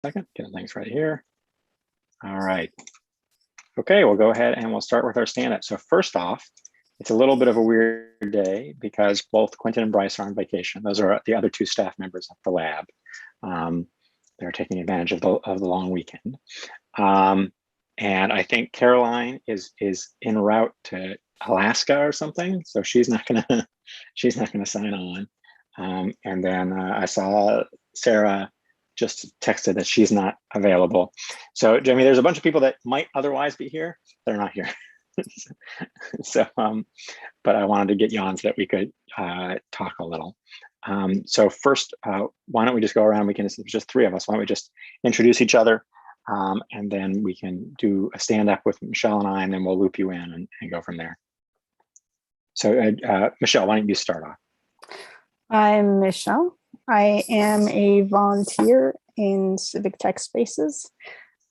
Second, get things right here. All right. Okay, we'll go ahead and we'll start with our stand-up. So first off, it's a little bit of a weird day because both Quentin and Bryce are on vacation. Those are the other two staff members at the lab. They're taking advantage of the long weekend. And I think Caroline is en route to Alaska or something, so she's not gonna sign on. And then I saw Sarah just texted that she's not available. So Jamie, there's a bunch of people that might otherwise be here. They're not here. So, but I wanted to get you on so that we could talk a little. So first, why don't we just go around? We can, it's just three of us. Why don't we just introduce each other, and then we can do a stand-up with Michelle and I, and then we'll loop you in and go from there. So Michelle, why don't you start off? I'm Michelle. I am a volunteer in Civic Tech Spaces.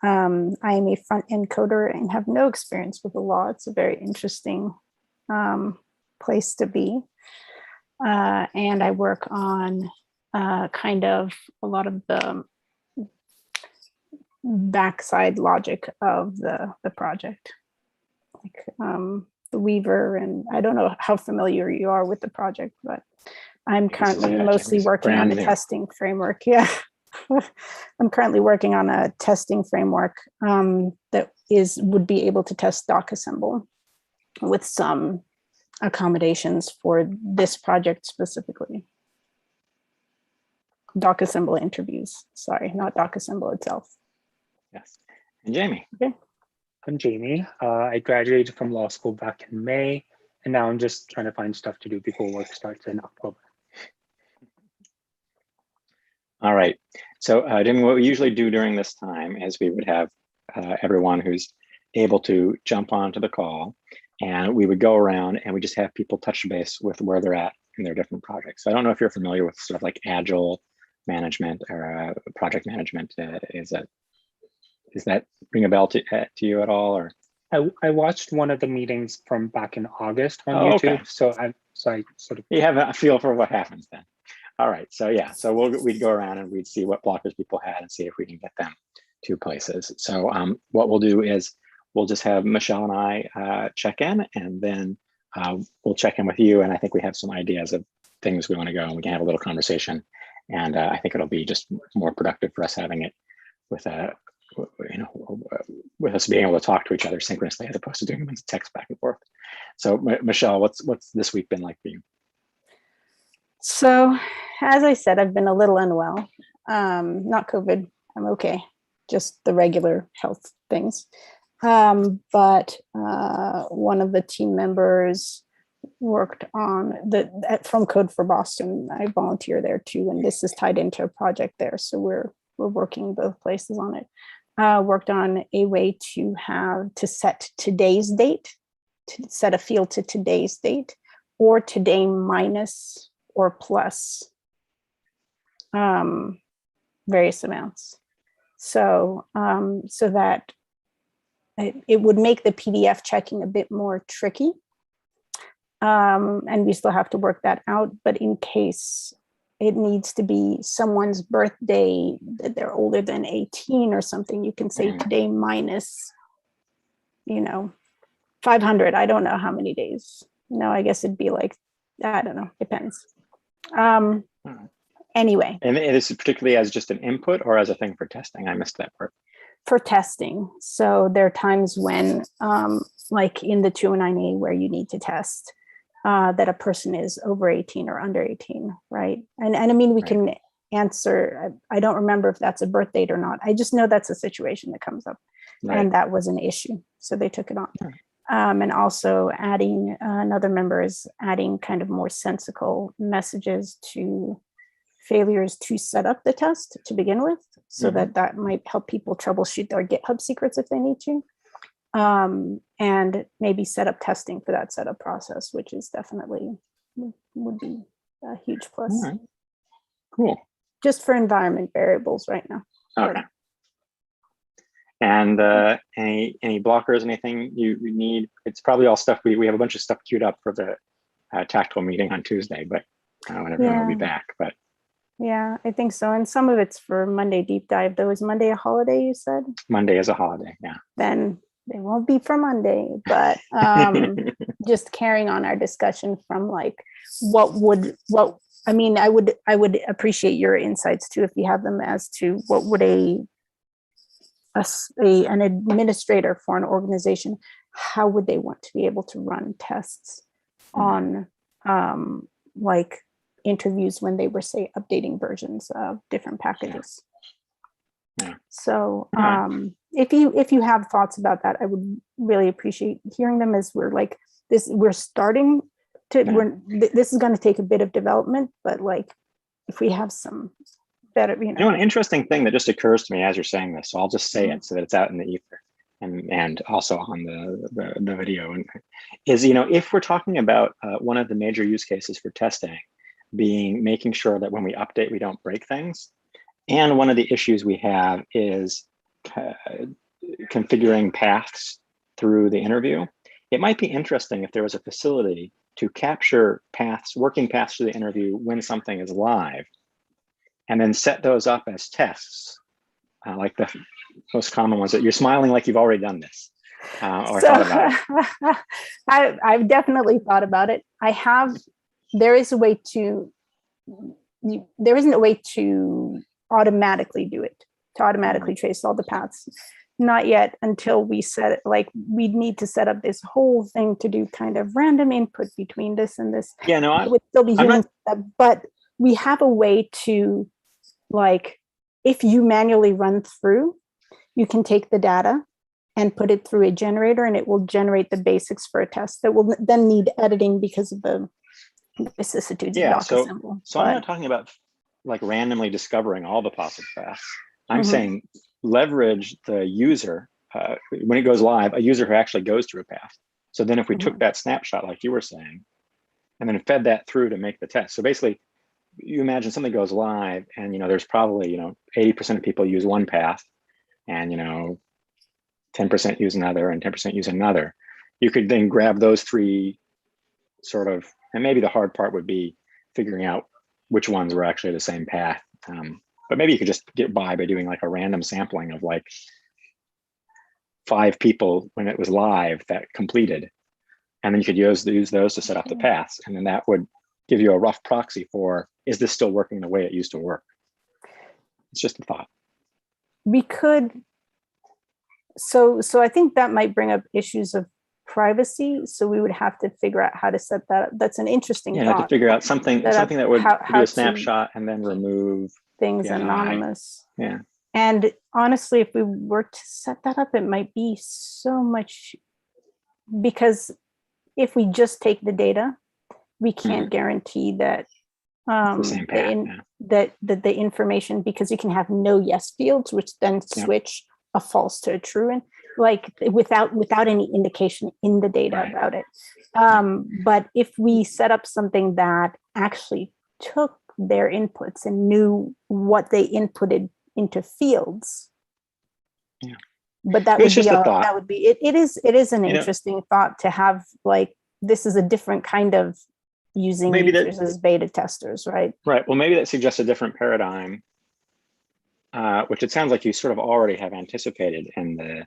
I am a front-end coder and have no experience with the law. It's a very interesting place to be. And I work on kind of a lot of the backside logic of the project, like the Weaver. And I don't know how familiar you are with the project, but I'm currently mostly working on the testing framework. Yeah. I'm currently working on a testing framework that would be able to test DocAssembly with some accommodations for this project specifically. DocAssembly interviews, sorry, not DocAssembly itself. Yes. And Jamie. Okay. I'm Jamie. I graduated from law school back in May, and now I'm just trying to find stuff to do before work starts in October. All right. So Jamie, what we usually do during this time is we would have everyone who's able to jump onto the call, and we would go around and we just have people touch base with where they're at in their different projects. So I don't know if you're familiar with sort of like agile management or project management. Is that ring a bell to you at all? Or I watched one of the meetings from back in August on YouTube, okay. So I sort of you have a feel for what happens then. All right, so yeah, so we'd go around and we'd see what blockers people had and see if we can get them to places. So what we'll do is we'll just have Michelle and I check in, and then we'll check in with you. And I think we have some ideas of things we want to go, and we can have a little conversation. And I think it'll be just more productive for us having it with with us being able to talk to each other synchronously as opposed to doing them as text back and forth. So Michelle, what's this week been like for you? So, as I said, I've been a little unwell. Not COVID, I'm okay, just the regular health things. But one of the team members worked on from Code for Boston. I volunteer there too, and this is tied into a project there. So we're working both places on it. Worked on a way to set today's date, to set a field to today's date, or today minus or plus various amounts. So that it would make the PDF checking a bit more tricky. And we still have to work that out, but in case it needs to be someone's birthday, that they're older than 18 or something, you can say today minus, 500. I don't know how many days. No, I guess it'd be like, I don't know, depends. Anyway. And this is particularly as just an input or as a thing for testing? I missed that part. For testing. So there are times when, like in the 209A, where you need to test that a person is over 18 or under 18, right? And I mean, we can answer, I don't remember if that's a birth date or not. I just know that's a situation that comes up, and that was an issue. So they took it on. And also adding, another member is adding kind of more sensical messages to failures to set up the test to begin with, so that might help people troubleshoot their GitHub secrets if they need to. And maybe set up testing for that setup process, which is definitely would be a huge plus. All right. Cool. Just for environment variables right now. Okay. And any blockers, anything you need? It's probably all stuff we have a bunch of stuff queued up for the tactical meeting on Tuesday, but whenever we'll be back. But Yeah, I think so. And some of it's for Monday deep dive, though. Is Monday a holiday, you said? Monday is a holiday, yeah. Then they won't be for Monday, but just carrying on our discussion from like I would appreciate your insights too, if you have them, as to what would an administrator for an organization, how would they want to be able to run tests on like interviews when they were, say, updating versions of different packages. Yeah. So if you have thoughts about that, I would really appreciate hearing them, as we're starting to, this is going to take a bit of development, but like if we have some better, an interesting thing that just occurs to me as you're saying this, so I'll just say it so that it's out in the ether and also on the video, and is, if we're talking about one of the major use cases for testing being making sure that when we update, we don't break things. And one of the issues we have is configuring paths through the interview. It might be interesting if there was a facility to capture paths, working paths through the interview when something is live, and then set those up as tests. Like the most common ones that you're smiling like you've already done this or thought about it. I've definitely thought about it. There isn't a way to automatically do it, to automatically trace all the paths. Not yet, until we set it, like we'd need to set up this whole thing to do kind of random input between this and this. Yeah, no, it would still be human, but we have a way to, like, if you manually run through, you can take the data and put it through a generator, and it will generate the basics for a test that will then need editing because of the vicissitudes of DocAssembly. So I'm not talking about like randomly discovering all the possible paths. I'm saying leverage the user when it goes live, a user who actually goes through a path. So then if we took that snapshot, like you were saying, and then fed that through to make the test. So basically, you imagine something goes live, and there's probably 80% of people use one path, and 10% use another, and 10% use another. You could then grab those three sort of, and maybe the hard part would be figuring out which ones were actually the same path. But maybe you could just get by doing like a random sampling of like 5 people when it was live that completed. And then you could use those to set up the paths. And then that would give you a rough proxy for, is this still working the way it used to work? It's just a thought. We could, so I think that might bring up issues of privacy. So we would have to figure out how to set that up. That's an interesting thought. To figure out something that would do a snapshot and then remove things anonymous. Yeah. And honestly, if we were to set that up, it might be so much, because if we just take the data, we can't guarantee that that the information, because you can have no yes fields, which then switch a false to a true, and like without any indication in the data about it. But if we set up something that actually took their inputs and knew what they inputted into fields, but that would be it is an interesting thought to have, like, this is a different kind of using users as beta testers, right? Right. Well, maybe that suggests a different paradigm, which it sounds like you sort of already have anticipated in the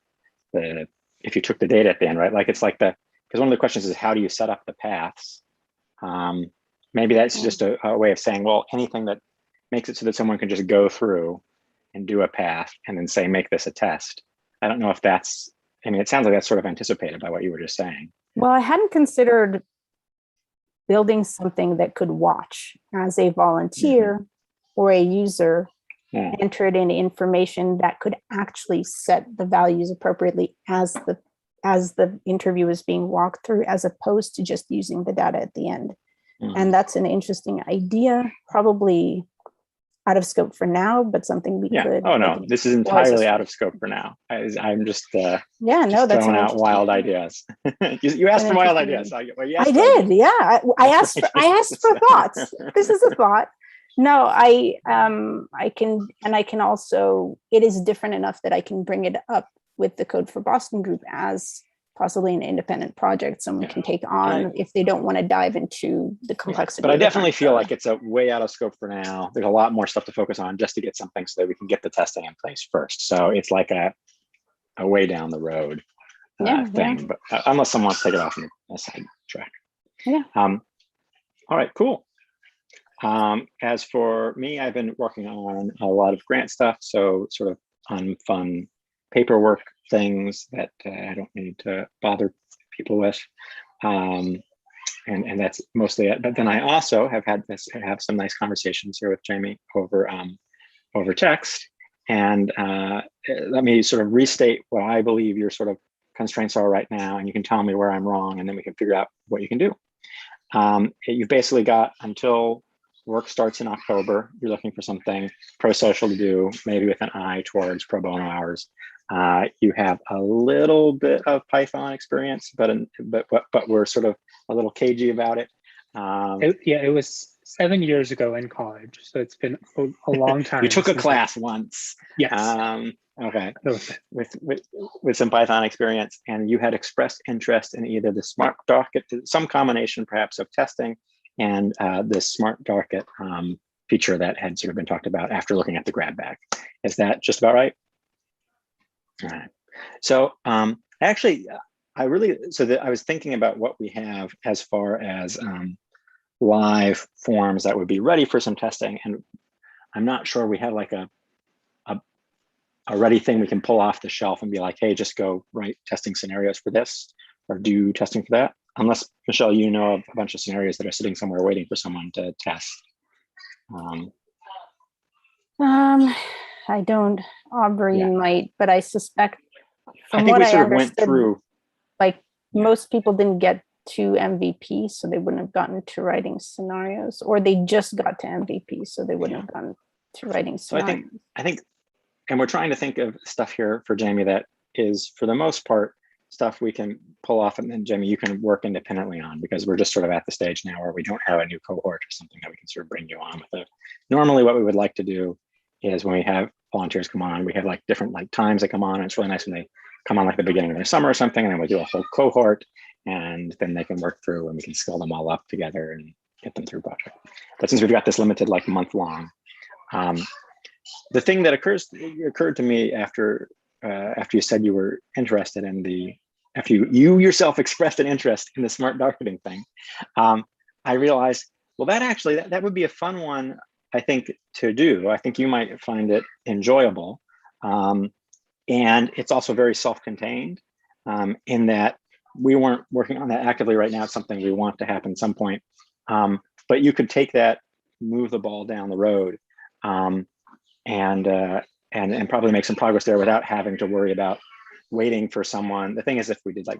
if you took the data at the end, right? Like it's like because one of the questions is, how do you set up the paths? Maybe that's just a way of saying, well, anything that makes it so that someone can just go through and do a path and then say, make this a test. I don't know if that's, it sounds like that's sort of anticipated by what you were just saying. Well, I hadn't considered building something that could watch as a volunteer or a user entered in information that could actually set the values appropriately as the interview is being walked through, as opposed to just using the data at the end. And that's an interesting idea, probably out of scope for now, but something we could. Oh no, this is entirely out of scope for now. I'm just just throwing out wild ideas. you asked for wild ideas. I did. Yeah, I asked for thoughts. This is a thought. No, I can also. It is different enough that I can bring it up with the Code for Boston group as possibly an independent project someone can take on if they don't want to dive into the complexity. But I of the definitely feel vulnerability. like it's a way out of scope for now. There's a lot more stuff to focus on just to get something so that we can get the testing in place first. So it's like a way down the road thing, but unless someone wants to take it off on a side track. Yeah. All right, cool. As for me, I've been working on a lot of grant stuff, so sort of unfun paperwork things that I don't need to bother people with, and that's mostly it. But then I also have some nice conversations here with Jamie over text, and let me sort of restate what I believe your sort of constraints are right now, and you can tell me where I'm wrong, and then we can figure out what you can do. You've basically got until work starts in October. You're looking for something pro-social to do, maybe with an eye towards pro bono hours. You have a little bit of Python experience, but we're sort of a little cagey about it. It was 7 years ago in college, so it's been a long time. You took a class once. Yes. Okay. With some Python experience, and you had expressed interest in either the smart docket, some combination perhaps of testing, and the smart docket feature that had sort of been talked about after looking at the grab bag. Is that just about right? All right. So actually, I was thinking about what we have as far as live forms that would be ready for some testing, and I'm not sure we have like a ready thing we can pull off the shelf and be like, hey, just go write testing scenarios for this or do testing for that. Unless, Michelle, you know of a bunch of scenarios that are sitting somewhere waiting for someone to test. I don't. Aubrey might, but I suspect from what I understood, like most people didn't get to MVP, so they wouldn't have gotten to writing scenarios, or they just got to MVP, so they wouldn't have gotten to writing scenarios. So I think, and we're trying to think of stuff here for Jamie that is, for the most part, stuff we can pull off, and then Jamie, you can work independently on, because we're just sort of at the stage now where we don't have a new cohort or something that we can sort of bring you on with. Normally what we would like to do is when we have volunteers come on, we have like different like times they come on, and it's really nice when they come on like the beginning of the summer or something, and then we do a whole cohort, and then they can work through and we can skill them all up together and get them through project. But since we've got this limited like month long, the thing that occurred to me after you said you were interested in after you yourself expressed an interest in the smart docketing thing, I realized, well, that would be a fun one, I think, to do. I think you might find it enjoyable. And it's also very self-contained in that we weren't working on that actively right now. It's something we want to happen at some point. But you could take that, move the ball down the road, and probably make some progress there without having to worry about waiting for someone. The thing is, if we did like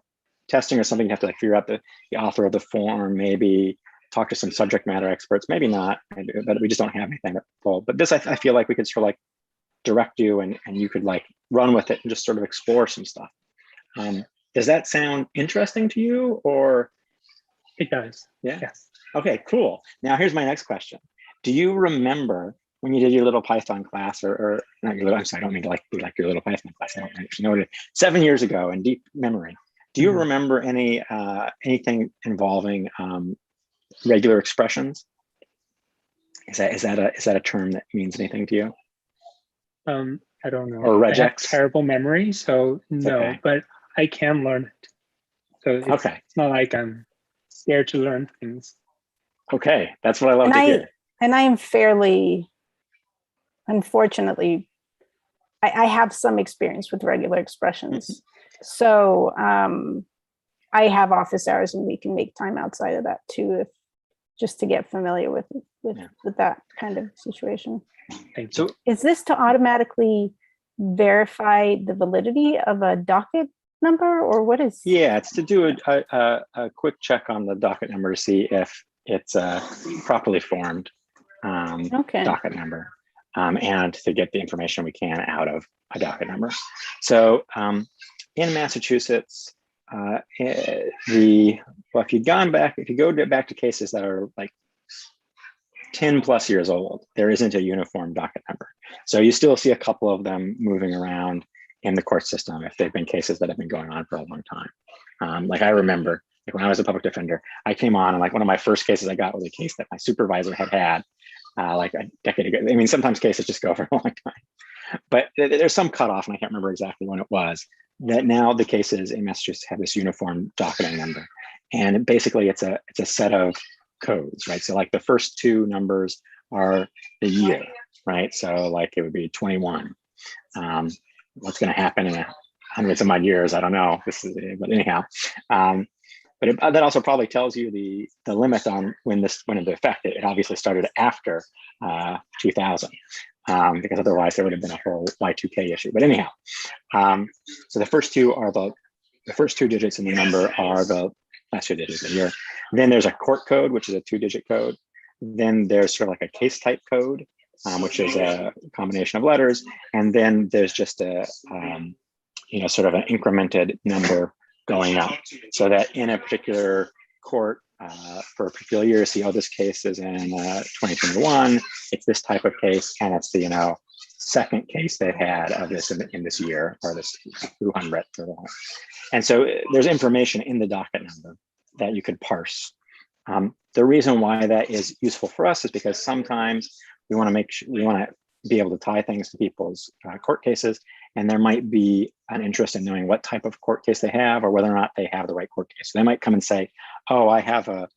testing or something, you have to like figure out the author of the form, maybe talk to some subject matter experts, maybe not, but we just don't have anything at full. But this, I feel like we could sort of like direct you, and you could like run with it and just sort of explore some stuff. Does that sound interesting to you, or? It does. Yeah. Yes. Okay, cool. Now here's my next question. Do you remember when you did your little Python class, or not your little, I'm sorry, I don't mean to like be like your little Python class. I don't actually know what it is. 7 years ago in deep memory. Do you remember anything involving regular expressions? Is that a term that means anything to you? I don't know. Or regex? I have terrible memory, so no, okay. But I can learn it. So it's not like I'm scared to learn things. Okay, that's what I love to hear. And I am fairly, unfortunately, I have some experience with regular expressions. So I have office hours, and we can make time outside of that too, just to get familiar with that kind of situation. Thank you. So is this to automatically verify the validity of a docket number, or what is? Yeah, it's to do a quick check on the docket number to see if it's a properly formed docket number, and to get the information we can out of a docket number. So in Massachusetts, if you go back to cases that are like 10 plus years old, there isn't a uniform docket number. So you still see a couple of them moving around in the court system if they've been cases that have been going on for a long time. Like I remember, like when I was a public defender, I came on and like one of my first cases I got was a case that my supervisor had like a decade ago. I mean, sometimes cases just go for a long time, but there's some cutoff, and I can't remember exactly when it was. That now the cases in Massachusetts have this uniform docketing number, and basically it's a set of codes, right? So like the first two numbers are the year, right? So like it would be 21. What's going to happen in hundreds of odd years? I don't know. But anyhow, that also probably tells you the limit on when this went into effect. It obviously started after 2000, because otherwise there would have been a whole Y2K issue. But anyhow, so the first two are the first two digits in the number are the last two digits of the year. Then there's a court code, which is a 2-digit code. Then there's sort of like a case type code, which is a combination of letters. And then there's just a, sort of an incremented number going up, so that in a particular court for a particular year, see, oh, this case is in 2021, it's this type of case, and it's the, second case they've had of this in this year, or this 200 for the. And so there's information in the docket number that you could parse. The reason why that is useful for us is because sometimes we want to make sure, we want to be able to tie things to people's court cases, and there might be an interest in knowing what type of court case they have or whether or not they have the right court case. So they might come and say, oh, I have a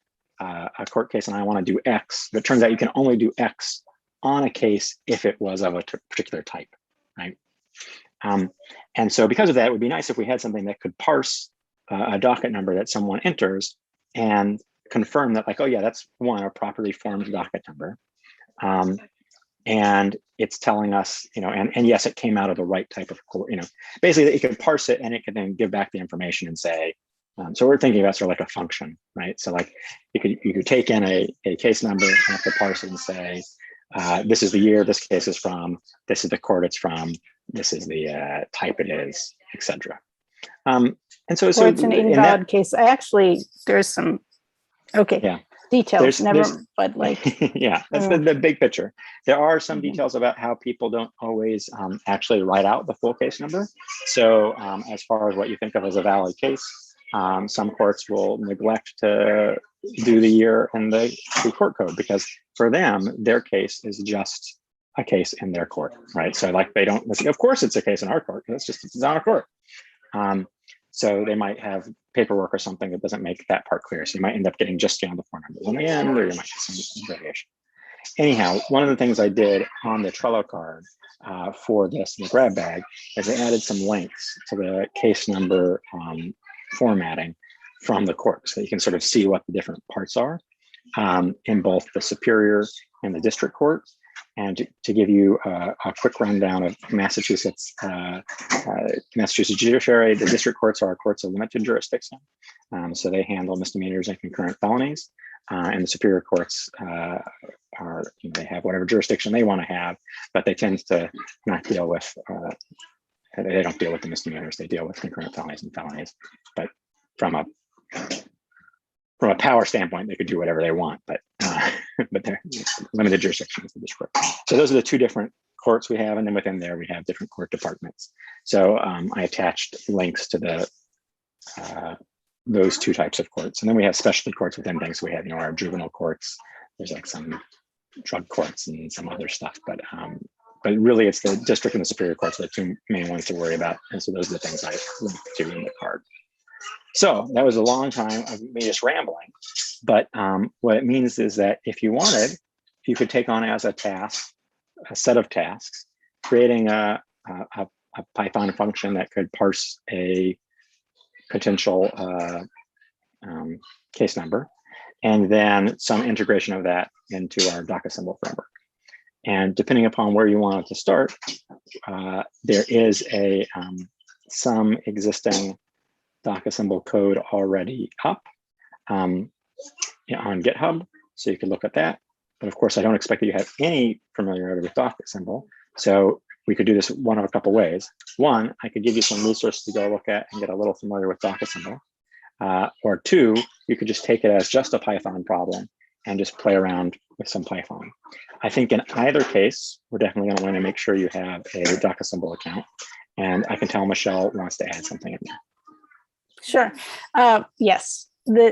court case and I want to do X, but it turns out you can only do X on a case if it was of a particular type, right? And so because of that, it would be nice if we had something that could parse a docket number that someone enters and confirm that, like, oh yeah, that's a properly formed docket number. And it's telling us, and yes, it came out of the right type of court, basically it could parse it and it could then give back the information and say, so we're thinking about sort of like a function, right? So like you could take in a case number and have to parse it and say, this is the year this case is from, this is the court it's from, this is the type it is, etc. And so Or it's an invalid case. There's some, okay. Yeah. Details, but like. Yeah, that's the big picture. There are some details about how people don't always actually write out the full case number. So as far as what you think of as a valid case, some courts will neglect to do the year and the court code, because for them, their case is just a case in their court, right? So like they don't, of course it's a case in our court, it's on our court. So they might have paperwork or something that doesn't make that part clear. So you might end up getting just the 4 numbers on the end, or you might get some variation. Anyhow, one of the things I did on the Trello card for this, the grab bag, is I added some links to the case number formatting from the court, so you can sort of see what the different parts are in both the Superior and the District Court. And to give you a quick rundown of Massachusetts judiciary, the district courts are courts of limited jurisdiction. So they handle misdemeanors and concurrent felonies. And the superior courts they have whatever jurisdiction they want to have, but they tend to not deal with, they don't deal with the misdemeanors, they deal with concurrent felonies and felonies. But from a power standpoint, they could do whatever they want, but they're limited jurisdiction is the district court. So those are the two different courts we have, and then within there we have different court departments. So I attached links to those two types of courts, and then we have specialty courts within things. So we have our juvenile courts. There's like some drug courts and some other stuff, but really it's the district and the superior courts are the two main ones to worry about, and so those are the things I linked to in the card. So that was a long time of me just rambling, but what it means is that if you wanted, you could take on as a task, a set of tasks, creating a Python function that could parse a potential case number, and then some integration of that into our DocAssembly framework. And depending upon where you want it to start, there is some existing DocAssembly code already up on GitHub, so you can look at that. But of course, I don't expect that you have any familiarity with DocAssembly. So we could do this one of a couple ways. One, I could give you some resources to go look at and get a little familiar with DocAssembly. Or two, you could just take it as just a Python problem and just play around with some Python. I think in either case, we're definitely going to want to make sure you have a DocAssembly account. And I can tell Michelle wants to add something in there. Sure. Yes.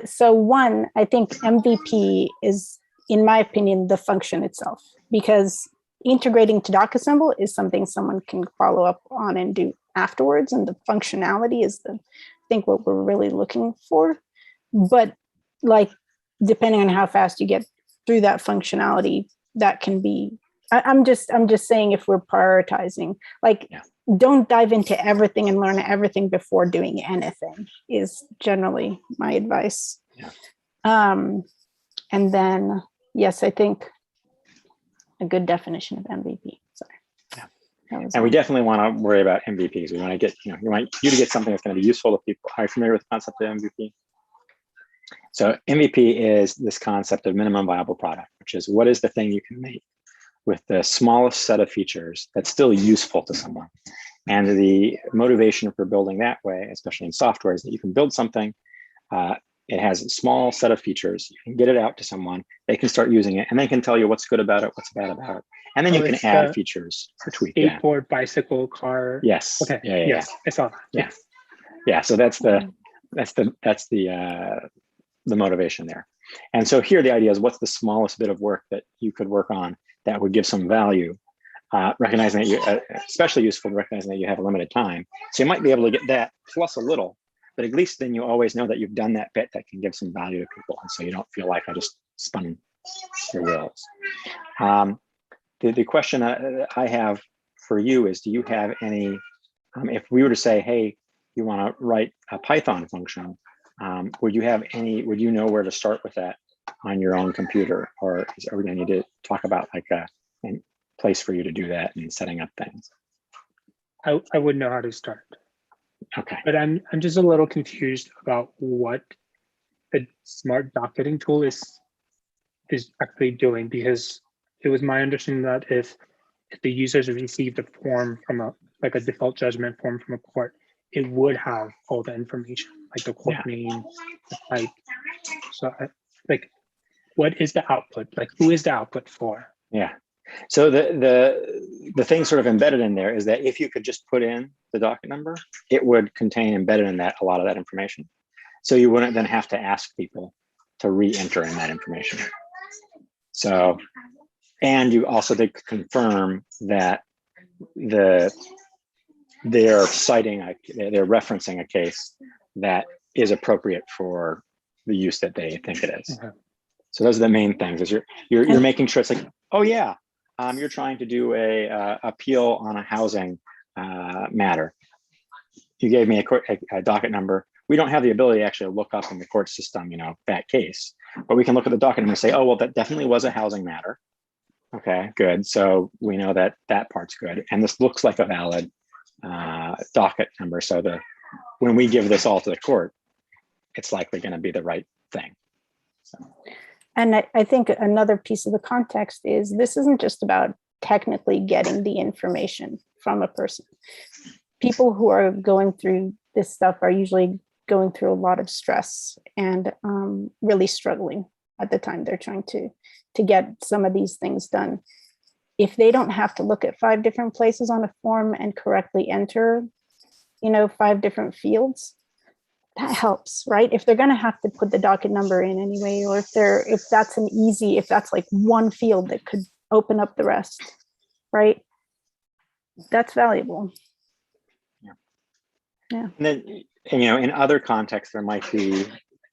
So one, I think MVP is, in my opinion, the function itself, because integrating to DocAssemble is something someone can follow up on and do afterwards. And the functionality is I think what we're really looking for. But like, depending on how fast you get through that functionality, that can be, I'm just saying, if we're prioritizing, like, don't dive into everything and learn everything before doing anything is generally my advice. Yeah. And then, yes, I think a good definition of MVP. Sorry. Yeah. And we definitely want to worry about MVPs. We want to get, we want you to get something that's going to be useful to people. Are you familiar with the concept of MVP? So MVP is this concept of minimum viable product, which is what is the thing you can make with the smallest set of features that's still useful to someone. And the motivation for building that way, especially in software, is that you can build something, it has a small set of features, you can get it out to someone, they can start using it, and they can tell you what's good about it, what's bad about it. And then you can add features or tweak. Skateboard, bicycle, car. Yes. Okay. Yeah. Yes, I saw that. Yeah. Yeah. So that's the motivation there. And so here the idea is, what's the smallest bit of work that you could work on that would give some value, recognizing that you, especially useful, recognizing that you have a limited time. So you might be able to get that plus a little, but at least then you always know that you've done that bit that can give some value to people. And so you don't feel like I just spun your wheels. The question I have for you is, do you have any, if we were to say, hey, you want to write a Python function, would you know where to start with that on your own computer? Or are we going to need to talk about like a place for you to do that and setting up things? I would know how to start. Okay. But I'm just a little confused about what the smart docketing tool is actually doing, because it was my understanding that if the users received a form from a default judgment form from a court, it would have all the information, like the court name, the type. So like, what is the output? Like, who is the output for? Yeah. So the thing sort of embedded in there is that if you could just put in the docket number, it would contain embedded in that a lot of that information. So you wouldn't then have to ask people to re-enter in that information. So, and you also did confirm that they're referencing a case that is appropriate for the use that they think it is. Okay. So those are the main things. Is you're making sure it's like, oh yeah, you're trying to do a appeal on a housing matter. You gave me a docket number. We don't have the ability to actually look up in the court system, that case, but we can look at the docket number and say, oh, well, that definitely was a housing matter. Okay, good. So we know that that part's good. And this looks like a valid docket number. So when we give this all to the court, it's likely going to be the right thing. So. And I think another piece of the context is this isn't just about technically getting the information from a person. People who are going through this stuff are usually going through a lot of stress and really struggling at the time they're trying to get some of these things done. If they don't have to look at 5 different places on a form and correctly enter, 5 different fields, that helps, right? If they're going to have to put the docket number in anyway, or if that's like one field that could open up the rest, right? That's valuable. Yeah. And then, in other contexts, there might be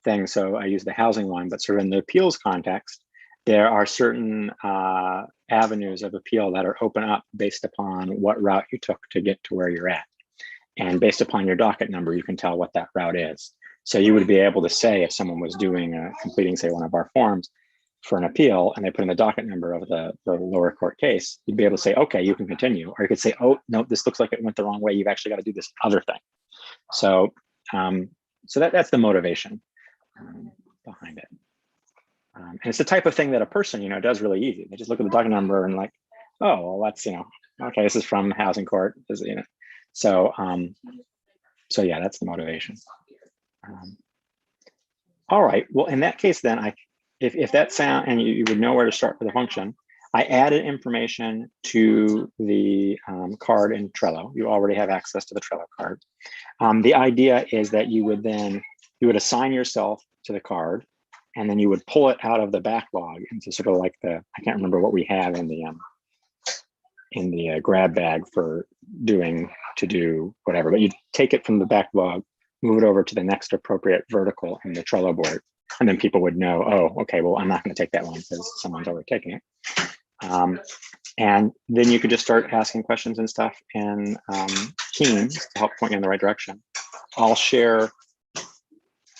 things. So I use the housing one, but sort of in the appeals context, there are certain avenues of appeal that are open up based upon what route you took to get to where you're at. And based upon your docket number, you can tell what that route is. So you would be able to say, if someone was completing, say, one of our forms for an appeal, and they put in the docket number of the lower court case, you'd be able to say, okay, you can continue. Or you could say, oh, no, this looks like it went the wrong way. You've actually got to do this other thing. So, that's the motivation behind it. And it's the type of thing that a person, does really easy. They just look at the docket number and like, oh, well, that's, okay, this is from housing court. So yeah, that's the motivation. All right. Well, in that case, then if that sound, and you would know where to start for the function, I added information to the card in Trello. You already have access to the Trello card. The idea is that you would assign yourself to the card, and then you would pull it out of the backlog into sort of like I can't remember what we have in the grab bag for to do whatever, but you take it from the backlog, move it over to the next appropriate vertical in the Trello board. And then people would know, oh, okay, well, I'm not going to take that one because someone's already taking it. And then you could just start asking questions and stuff in Teams to help point you in the right direction. I'll share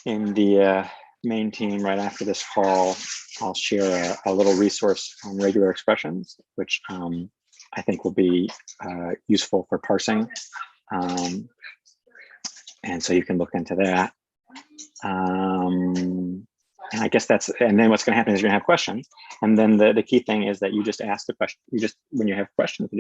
in the main team right after this call. I'll share a little resource on regular expressions, which I think will be useful for parsing. And so you can look into that. And I guess and then what's going to happen is you're going to have questions. And then the key thing is that you just ask the question. When you have questions,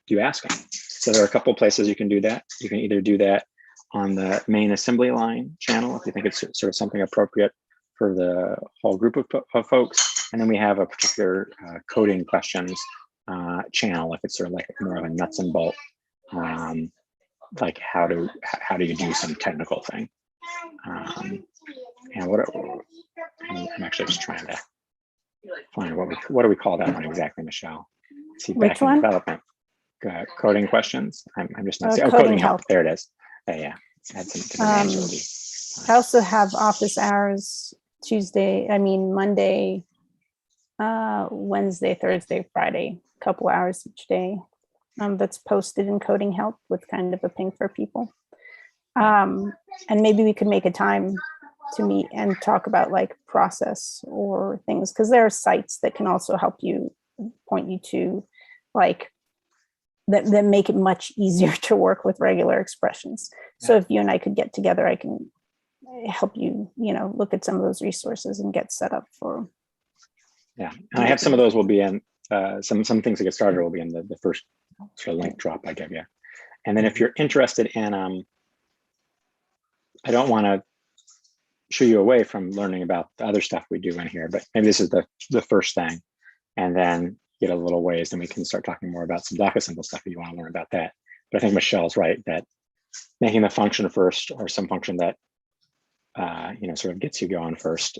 you ask them. So there are a couple of places you can do that. You can either do that on the main assembly line channel, if you think it's sort of something appropriate for the whole group of folks. And then we have a particular coding questions channel, if it's sort of like more of a nuts and bolt, like how do you do some technical thing. And I'm actually just trying to find what do we call that one exactly, Michelle? See, Which one? Development. Coding questions. I'm just not seeing. Coding Coding help. help. There it is. Yeah. Add some different names. I also have office hours Monday, Wednesday, Thursday, Friday, a couple hours each day. That's posted in Coding Help with kind of a ping for people. And maybe we could make a time to meet and talk about like process or things, because there are sites that can also help you, point you to like that make it much easier to work with regular expressions. So if you and I could get together, I can help you, look at some of those resources and get set up for. Yeah, and I have some of those will be in some things to get started will be in the first sort of link drop I give you. And then if you're interested in, I don't want to shoo you away from learning about the other stuff we do in here, but maybe this is the first thing, and then get a little ways, then we can start talking more about some DocAssembly stuff if you want to learn about that. But I think Michelle's right that making the function first, or some function that sort of gets you going first,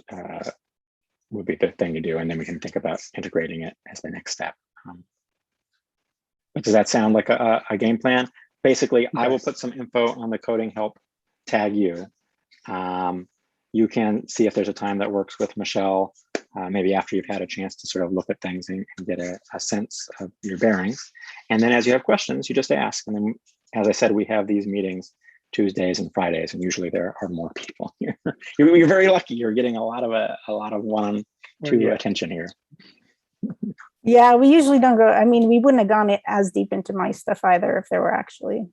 would be the thing to do, and then we can think about integrating it as the next step. But does that sound like a game plan? Basically, yes. I will put some info on the Coding Help, tag you. You can see if there's a time that works with Michelle, maybe after you've had a chance to sort of look at things and get a sense of your bearings. And then as you have questions, you just ask. And then, as I said, we have these meetings Tuesdays and Fridays, and usually there are more people here. You're very lucky. You're getting a lot of one-on-two attention here. Yeah, we usually don't go. I mean, we wouldn't have gone as deep into my stuff either if there were actually,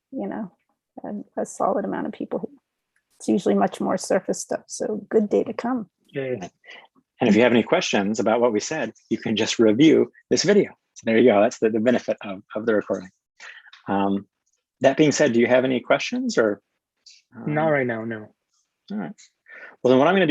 a solid amount of people here. It's usually much more surface stuff. So good day to come. Yeah. And if you have any questions about what we said, you can just review this video. So there you go. That's the benefit of the recording. That being said, do you have any questions or? Not right now, no. All right. Well, then what I'm going to do